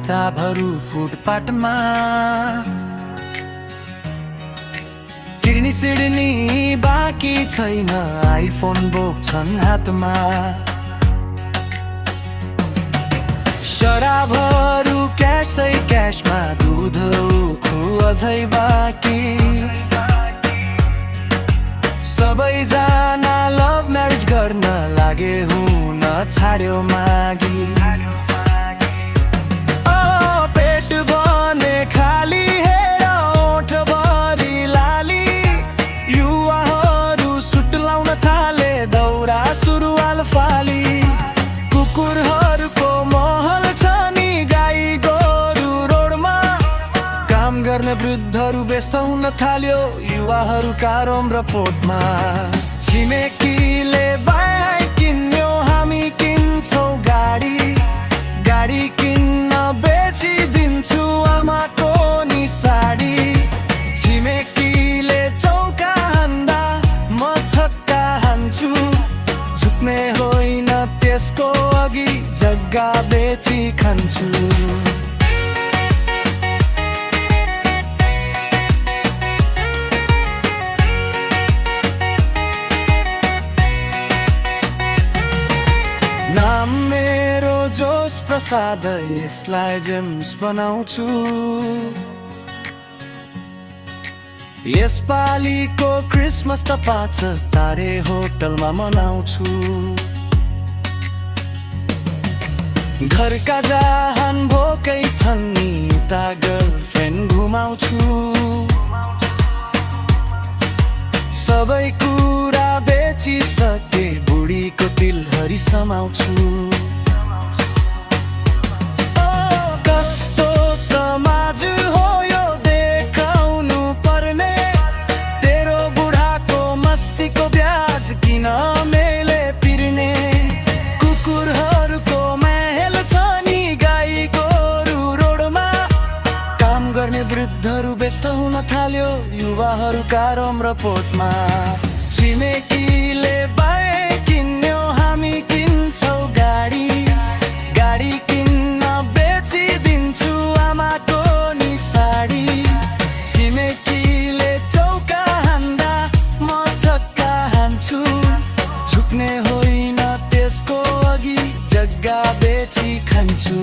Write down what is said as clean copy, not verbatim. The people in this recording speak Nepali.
किताबहरू फुटपाटमा किर्नी सिड्नी बाँकी छैन, आइफोन बोक्छन् हातमा। शराबहरू क्यासै क्यासमा, दुध उखु अझै बाँकी। सबैजना लभ म्यारेज गर्न लागे, हुन छाड्यो मागी। पेट भने खाली हेर ओठभरि लाली, युवाहरू सुट लाउन थाले, दौरा सुरुवाल फाली। कुकुरहरूको महल छ नि, गाई गोरु रोडमा, काम गर्ने वृद्धहरू व्यस्त हुन थाल्यो, युवाहरूका रोम र पोटमा। छिमेकीले बाइक किन्यो, हामी किन्छौँ गाडी, गाडी किन्न बेचिदिन्छु आमाको नि साडी। छिमेकीले चौका हान्दा म छक्का हान्छु, झुक्ने होइन त्यसको अघि, जग्गा बेची खान्छु। नाम मेरो जोश प्रसाद, यसलाई जेम्स बनाउँछु। यसपालिको क्रिसमस त 5 तारे होटलमा मनाउँछु। घरका जहान भोकै छन् नि, उता गर्लफ्रेन्ड घुमाउँछु। सबै कुरा बेचिसके, बुढीको तिलहरी समाउँछु। कस्तो समाज हो यो देखाउनु पर्ने, तेरो बुढाको मस्तीको ब्याज किन मेले पिर्ने। कुकुरहरूको महल छ नि, गाई गोरु रोडमा, काम गर्ने वृद्धहरू व्यस्त हुन थाल्यो, युवाहरूका रोम र पोटमा। छिमेकीले बाइक किन्यो, हामी किन्छौँ गाडी, गाडी किन्न बेचिदिन्छु आमाको नि साडी। छिमेकीले चौका हान्दा म छक्का हान्छु, झुक्ने होइन त्यसको अघि, जग्गा बेची खान्छु।